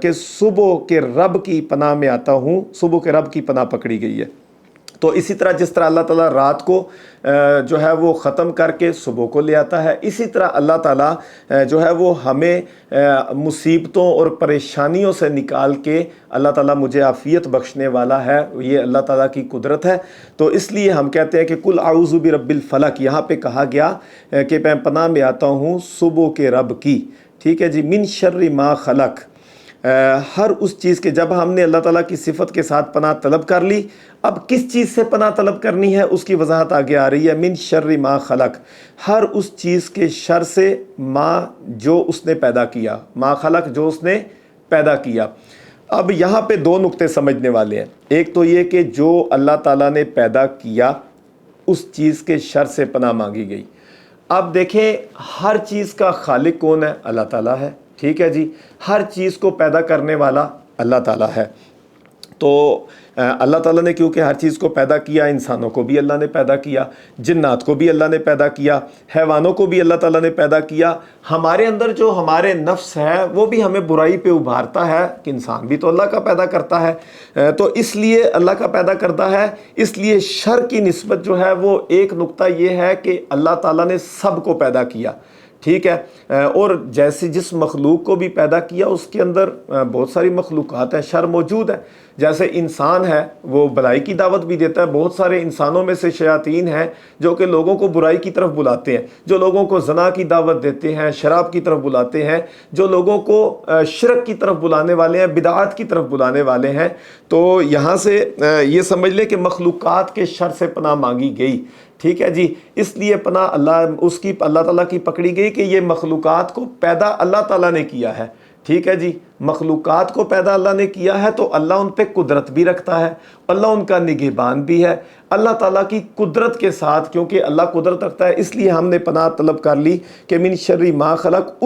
کہ صبح کے رب کی پناہ میں آتا ہوں، صبح کے رب کی پناہ پکڑی گئی ہے۔ تو اسی طرح جس طرح اللہ تعالیٰ رات کو جو ہے وہ ختم کر کے صبح کو لے آتا ہے، اسی طرح اللہ تعالیٰ جو ہے وہ ہمیں مصیبتوں اور پریشانیوں سے نکال کے اللہ تعالیٰ مجھے عافیت بخشنے والا ہے، یہ اللہ تعالیٰ کی قدرت ہے۔ تو اس لیے ہم کہتے ہیں کہ کل اعوذ برب الفلق، یہاں پہ کہا گیا کہ میں پناہ میں آتا ہوں صبح کے رب کی، ٹھیک ہے جی، من شر ما خلق، ہر اس چیز کے، جب ہم نے اللہ تعالیٰ کی صفت کے ساتھ پناہ طلب کر لی، اب کس چیز سے پناہ طلب کرنی ہے اس کی وضاحت آگے آ رہی ہے، من شر ما خلق، ہر اس چیز کے شر سے، ما جو اس نے پیدا کیا، ما خلق جو اس نے پیدا کیا۔ اب یہاں پہ دو نقطے سمجھنے والے ہیں، ایک تو یہ کہ جو اللہ تعالیٰ نے پیدا کیا اس چیز کے شر سے پناہ مانگی گئی، اب دیکھیں ہر چیز کا خالق کون ہے؟ اللہ تعالیٰ ہے، ٹھیک ہے جی، ہر چیز کو پیدا کرنے والا اللہ تعالیٰ ہے۔ تو اللہ تعالیٰ نے کیونکہ ہر چیز کو پیدا کیا، انسانوں کو بھی اللہ نے پیدا کیا، جنات کو بھی اللہ نے پیدا کیا، حیوانوں کو بھی اللہ تعالیٰ نے پیدا کیا، ہمارے اندر جو ہمارے نفس ہے وہ بھی ہمیں برائی پہ ابھارتا ہے کہ انسان بھی تو اللہ کا پیدا کرتا ہے، تو اس لیے اللہ کا پیدا کرتا ہے، اس لیے شر کی نسبت جو ہے وہ ایک نقطہ یہ ہے کہ اللہ تعالیٰ نے سب کو پیدا کیا، ٹھیک ہے، اور جیسے جس مخلوق کو بھی پیدا کیا اس کے اندر بہت ساری مخلوقات ہیں، شر موجود ہے۔ جیسے انسان ہے وہ بھلائی کی دعوت بھی دیتا ہے، بہت سارے انسانوں میں سے شیاطین ہیں جو کہ لوگوں کو برائی کی طرف بلاتے ہیں، جو لوگوں کو زنا کی دعوت دیتے ہیں، شراب کی طرف بلاتے ہیں، جو لوگوں کو شرک کی طرف بلانے والے ہیں، بدعات کی طرف بلانے والے ہیں۔ تو یہاں سے یہ سمجھ لیں کہ مخلوقات کے شر سے پناہ مانگی گئی، ٹھیک ہے جی، اس لیے پناہ اللہ تعالیٰ کی پکڑی گئی کہ یہ مخلوقات کو پیدا اللہ تعالیٰ نے کیا ہے، ٹھیک ہے جی، مخلوقات کو پیدا اللہ نے کیا ہے تو اللہ ان پہ قدرت بھی رکھتا ہے، اللہ ان کا نگہبان بھی ہے۔ اللہ تعالیٰ کی قدرت کے ساتھ، کیونکہ اللہ قدرت رکھتا ہے، اس لیے ہم نے پناہ طلب کر لی کہ من شر ما خلق،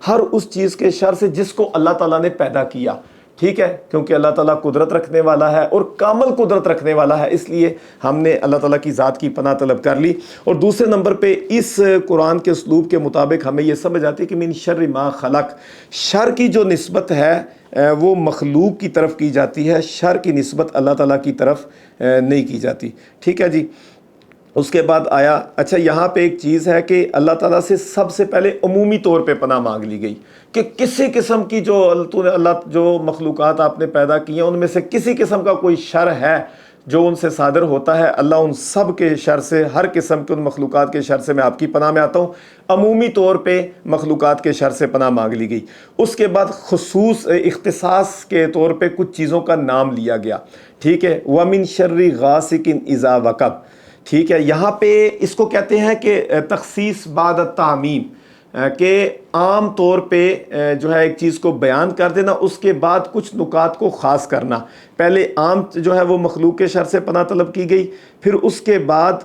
ہر اس چیز کے شر سے جس کو اللہ تعالیٰ نے پیدا کیا، ٹھیک ہے، کیونکہ اللہ تعالیٰ قدرت رکھنے والا ہے اور کامل قدرت رکھنے والا ہے، اس لیے ہم نے اللہ تعالیٰ کی ذات کی پناہ طلب کر لی۔ اور دوسرے نمبر پہ اس قرآن کے اسلوب کے مطابق ہمیں یہ سمجھ آتی ہے کہ من شر ما خلق، شر کی جو نسبت ہے وہ مخلوق کی طرف کی جاتی ہے، شر کی نسبت اللہ تعالیٰ کی طرف نہیں کی جاتی، ٹھیک ہے جی۔ اس کے بعد آیا، اچھا یہاں پہ ایک چیز ہے کہ اللہ تعالیٰ سے سب سے پہلے عمومی طور پہ پناہ مانگ لی گئی کہ کسی قسم کی جو مخلوقات آپ نے پیدا کی ہیں ان میں سے کسی قسم کا کوئی شر ہے جو ان سے صادر ہوتا ہے، اللہ ان سب کے شر سے، ہر قسم کے ان مخلوقات کے شر سے میں آپ کی پناہ میں آتا ہوں۔ عمومی طور پہ مخلوقات کے شر سے پناہ مانگ لی گئی۔ اس کے بعد اختصاص کے طور پہ کچھ چیزوں کا نام لیا گیا، ٹھیک ہے، وَمِن شَرِّ غَاسِقٍ إِذَا وَقَبَ، ٹھیک ہے، یہاں پہ اس کو کہتے ہیں کہ تخصیص بعد التعمیم، کہ عام طور پہ جو ہے ایک چیز کو بیان کر دینا، اس کے بعد کچھ نکات کو خاص کرنا۔ پہلے عام جو ہے وہ مخلوق کے شر سے پناہ طلب کی گئی، پھر اس کے بعد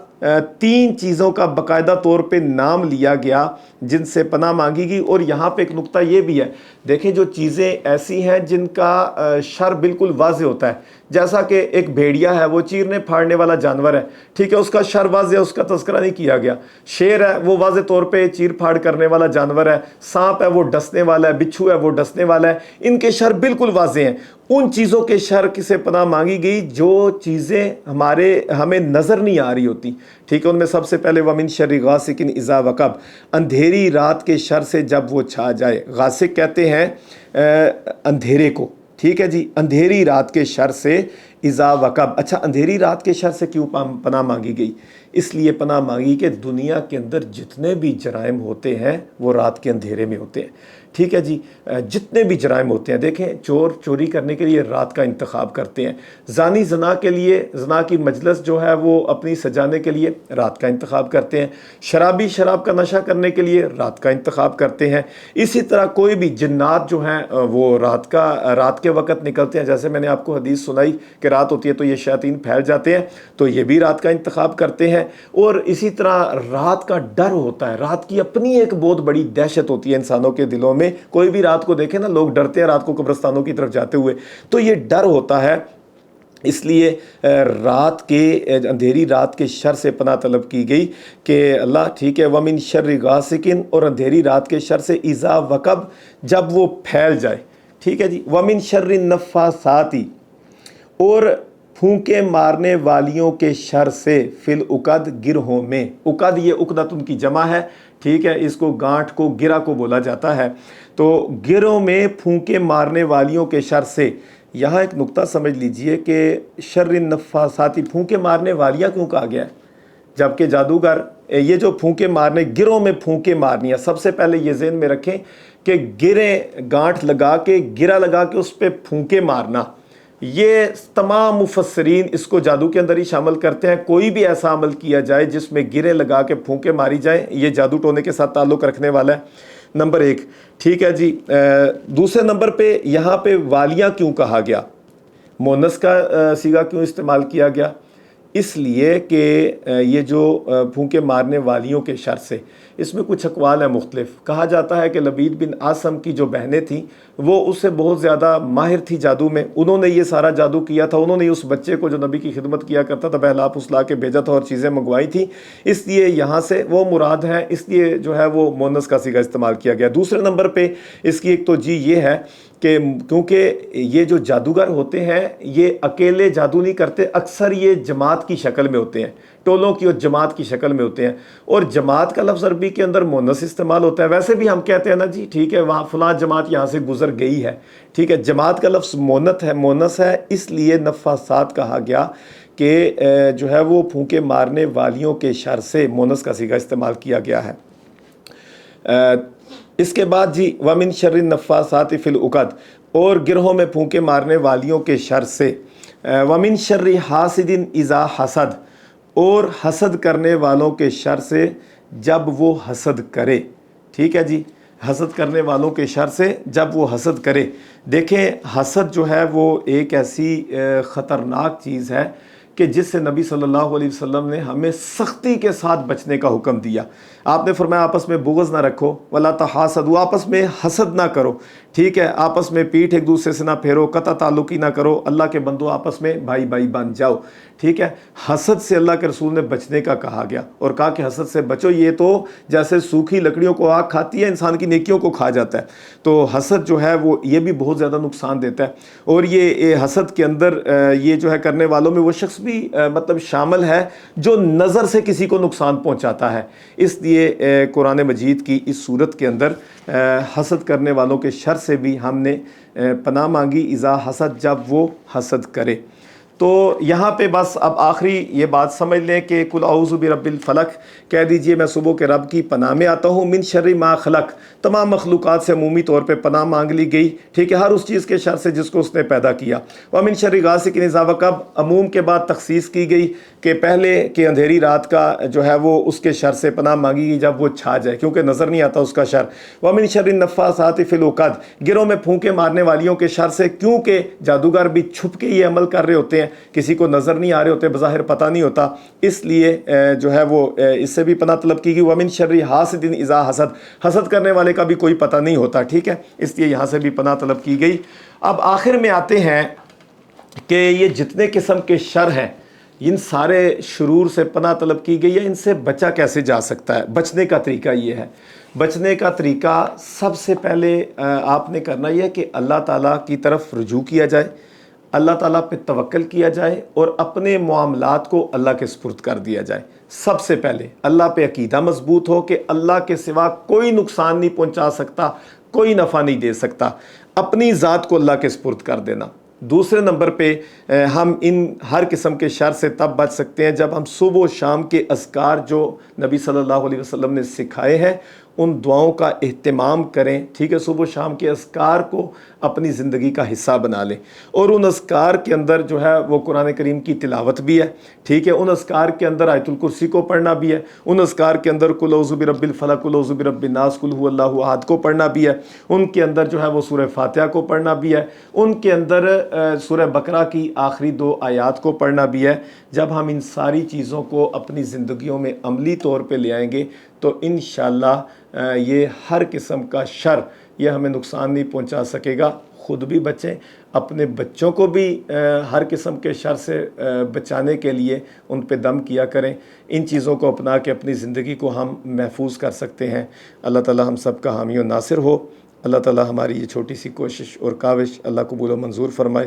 3 چیزوں کا باقاعدہ طور پہ نام لیا گیا جن سے پناہ مانگی گئی۔ اور یہاں پہ ایک نقطہ یہ بھی ہے، دیکھیں جو چیزیں ایسی ہیں جن کا شر بالکل واضح ہوتا ہے، جیسا کہ ایک بھیڑیا ہے، وہ چیرنے پھاڑنے والا جانور ہے، ٹھیک ہے، اس کا شر واضح ہے، اس کا تذکرہ نہیں کیا گیا۔ شیر ہے، وہ واضح طور پہ چیر پھاڑ کرنے والا جانور ہے، سانپ ہے وہ ڈسنے والا ہے، بچھو ہے وہ ڈسنے والا ہے، ان کے شر بالکل واضح ہیں۔ ان چیزوں کے شر سے پناہ مانگی گئی جو چیزیں ہمیں نظر نہیں آ رہی ہوتی، ٹھیک ہے، ان میں سب سے پہلے وَمِن شَرِّ غَاسِقٍ إِذَا وَقَبَ، اندھیری رات کے شر سے جب وہ چھا جائے۔ غاسق کہتے ہیں اندھیرے کو، ٹھیک ہے جی، اندھیری رات کے شر سے اذا وقب۔ اچھا اندھیری رات کے شر سے کیوں پناہ مانگی گئی؟ اس لیے پناہ مانگی کہ دنیا کے اندر جتنے بھی جرائم ہوتے ہیں وہ رات کے اندھیرے میں ہوتے ہیں، ٹھیک ہے جی، جتنے بھی جرائم ہوتے ہیں، دیکھیں چور چوری کرنے کے لیے رات کا انتخاب کرتے ہیں، زانی زنا کے لیے، زنا کی مجلس جو ہے وہ اپنی سجانے کے لیے رات کا انتخاب کرتے ہیں، شرابی شراب کا نشہ کرنے کے لیے رات کا انتخاب کرتے ہیں، اسی طرح کوئی بھی جنات جو ہیں وہ رات کے وقت نکلتے ہیں، جیسے میں نے آپ کو حدیث سنائی کہ رات ہوتی ہے تو یہ شیاطین پھیل جاتے ہیں، تو یہ بھی رات کا انتخاب کرتے ہیں۔ اور اسی طرح رات کا ڈر ہوتا ہے، رات کی اپنی ایک بہت بڑی دہشت ہوتی ہے انسانوں کے دلوں میں، کوئی بھی رات کو دیکھے نا، لوگ ڈرتے ہیں رات کو قبرستانوں کی طرف جاتے ہوئے، تو یہ ڈر ہوتا ہے، اس لیے اندھیری رات کے شر سے پناہ طلب کی گئی کہ اللہ ٹھیک ہے، وَمِن شَرِّ غَاسِقٍ، اور اندھیری رات کے شر سے اذا وقب، جب وہ پھیل جائے، ٹھیک ہے جی، وَمِن شَرِّ النَّفَّاثَاتِ، اور پھونکے مارنے والیوں کے شر سے فی العقد، گرہوں میں، عقد یہ عقدۃ ان کی جمع ہے، ٹھیک ہے، اس کو گانٹھ کو گرہ کو بولا جاتا ہے، تو گروں میں پھونکے مارنے والیوں کے شر سے۔ یہاں ایک نقطہ سمجھ لیجئے کہ شر النفاثاتی، پھونکے مارنے والیاں کیوں کہا گیا ہے؟ جبکہ جادوگر یہ جو پھونکے مارنے، گروں میں پھونکے مارنی ہے، سب سے پہلے یہ ذہن میں رکھیں کہ گانٹھ لگا کے، گرہ لگا کے اس پہ پھونکے مارنا، یہ تمام مفسرین اس کو جادو کے اندر ہی شامل کرتے ہیں۔ کوئی بھی ایسا عمل کیا جائے جس میں گرے لگا کے پھونکے ماری جائیں، یہ جادو ٹونے کے ساتھ تعلق رکھنے والا ہے، نمبر 1، ٹھیک ہے جی۔ دوسرے نمبر پہ یہاں پہ والیاں کیوں کہا گیا، مونس کا صیغہ کیوں استعمال کیا گیا؟ اس لیے کہ یہ جو پھونکے مارنے والیوں کے شر سے، اس میں کچھ اقوال ہیں مختلف۔ کہا جاتا ہے کہ لبید بن عاصم کی جو بہنیں تھیں وہ اس سے بہت زیادہ ماہر تھی جادو میں، انہوں نے یہ سارا جادو کیا تھا، انہوں نے اس بچے کو جو نبی کی خدمت کیا کرتا تھا بہلا پھسلا کے بھیجا تھا اور چیزیں منگوائی تھیں، اس لیے یہاں سے وہ مراد ہے، اس لیے جو ہے وہ مؤنث کا صیغہ استعمال کیا گیا۔ دوسرے نمبر پہ اس کی ایک توجیہ یہ ہے کہ کیونکہ یہ جو جادوگر ہوتے ہیں یہ اکیلے جادو نہیں کرتے، اکثر یہ جماعت کی شکل میں ہوتے ہیں، ٹولوں کی اور جماعت کی شکل میں ہوتے ہیں، اور جماعت کا لفظ عربی کے اندر مؤنث استعمال ہوتا ہے۔ ویسے بھی ہم کہتے ہیں نا جی ٹھیک ہے وہاں فلاں جماعت یہاں سے گزر گئی ہے، ٹھیک ہے، جماعت کا لفظ مؤنث ہے، اس لیے نفاسات کہا گیا کہ جو ہے وہ پھونکے مارنے والیوں کے شر سے مؤنث کا صیغہ استعمال کیا گیا ہے۔ اس کے بعد جی وَمِن شَرِّ النَّفَّاثَاتِ فِي الْعُقَدِ، اور گرہوں میں پھونکے مارنے والیوں کے شر سے، وَمِن شَرِّ حَاسِدٍ إِذَا حَسَدَ، اور حسد کرنے والوں کے شر سے جب وہ حسد کرے، ٹھیک ہے جی، حسد کرنے والوں کے شر سے جب وہ حسد کرے۔ دیکھیں حسد جو ہے وہ ایک ایسی خطرناک چیز ہے کہ جس سے نبی صلی اللہ علیہ وسلم نے ہمیں سختی کے ساتھ بچنے کا حکم دیا۔ آپ نے فرمایا آپس میں بغض نہ رکھو، وَلَا تَحَاسَدُوا، آپس میں حسد نہ کرو، ٹھیک ہے، آپس میں پیٹھ ایک دوسرے سے نہ پھیرو، قطع تعلقی نہ کرو، اللہ کے بندو آپس میں بھائی بھائی بن جاؤ، ٹھیک ہے۔ حسد سے اللہ کے رسول نے بچنے کا کہا گیا اور کہا کہ حسد سے بچو، یہ تو جیسے سوکھی لکڑیوں کو آگ کھاتی ہے انسان کی نیکیوں کو کھا جاتا ہے، تو حسد جو ہے وہ یہ بھی بہت زیادہ نقصان دیتا ہے۔ اور یہ حسد کے اندر یہ جو ہے کرنے والوں میں وہ شخص بھی مطلب شامل ہے جو نظر سے کسی کو نقصان پہنچاتا ہے، اس لیے قرآن مجید کی اس صورت کے اندر حسد کرنے والوں کے شر سے بھی ہم نے پناہ مانگی، اذا حسد، جب وہ حسد کرے۔ تو یہاں پہ بس اب آخری یہ بات سمجھ لیں کہ قل اعوذ برب الفلق، کہہ دیجئے میں صبح کے رب کی پناہ میں آتا ہوں، من شر ما خلق، تمام مخلوقات سے عمومی طور پہ پناہ مانگ لی گئی، ٹھیک ہے، ہر اس چیز کے شر سے جس کو اس نے پیدا کیا، ومن شر غاسق اذا وقب، عموم کے بعد تخصیص کی گئی کہ پہلے کہ اندھیری رات کا جو ہے وہ اس کے شر سے پناہ مانگی گئی جب وہ چھا جائے کیونکہ نظر نہیں آتا اس کا شر، ومن شر النفاثات فی العقد، گروں میں پھونکے مارنے والیوں کے شر سے، کیونکہ جادوگر بھی چھپ کے یہ عمل کر رہے ہوتے ہیں، کسی کو نظر نہیں آ رہے ہوتے، بظاہر پتہ نہیں ہوتا، اس لیے جو ہے وہ اس سے بھی پناہ طلب کی گئی، ومن شر حاسد اذا حسد، حسد کرنے والے کا بھی کوئی پتہ نہیں ہوتا، ٹھیک ہے، اس لیے یہاں سے بھی پناہ طلب کی گئی۔ اب آخر میں آتے ہیں کہ یہ جتنے قسم کے شر ہیں ان سارے شرور سے پناہ طلب کی گئی ہے، ان سے بچا کیسے جا سکتا ہے؟ بچنے کا طریقہ یہ ہے، بچنے کا طریقہ سب سے پہلے آپ نے کرنا یہ ہے کہ اللہ تعالیٰ کی طرف رجوع کیا جائے، اللہ تعالیٰ پہ توکل کیا جائے اور اپنے معاملات کو اللہ کے سپرد کر دیا جائے۔ سب سے پہلے اللہ پہ عقیدہ مضبوط ہو کہ اللہ کے سوا کوئی نقصان نہیں پہنچا سکتا، کوئی نفع نہیں دے سکتا، اپنی ذات کو اللہ کے سپرد کر دینا۔ دوسرے نمبر پہ ہم ان ہر قسم کے شر سے تب بچ سکتے ہیں جب ہم صبح و شام کے اذکار جو نبی صلی اللہ علیہ وسلم نے سکھائے ہیں ان دعاؤں کا اہتمام کریں، ٹھیک ہے، صبح و شام کے اذکار کو اپنی زندگی کا حصہ بنا لیں، اور ان اذکار کے اندر جو ہے وہ قرآن کریم کی تلاوت بھی ہے، ٹھیک ہے، ان اذکار کے اندر آیت الکرسی کو پڑھنا بھی ہے، ان اذکار کے اندر قل اعوذ برب الفلق، قل اعوذ برب الناس، قل هو اللہ احد کو پڑھنا بھی ہے، ان کے اندر جو ہے وہ سورہ فاتحہ کو پڑھنا بھی ہے، ان کے اندر سورہ بقرہ کی آخری 2 آیات کو پڑھنا بھی ہے۔ جب ہم ان ساری چیزوں کو اپنی زندگیوں میں عملی طور پہ لے آئیں گے تو انشاءاللہ یہ ہر قسم کا شر یہ ہمیں نقصان نہیں پہنچا سکے گا، خود بھی بچیں، اپنے بچوں کو بھی ہر قسم کے شر سے بچانے کے لیے ان پہ دم کیا کریں۔ ان چیزوں کو اپنا کے اپنی زندگی کو ہم محفوظ کر سکتے ہیں۔ اللہ تعالی ہم سب کا حامی و ناصر ہو۔ اللہ تعالی ہماری یہ چھوٹی سی کوشش اور کاوش اللہ قبول و منظور فرمائے۔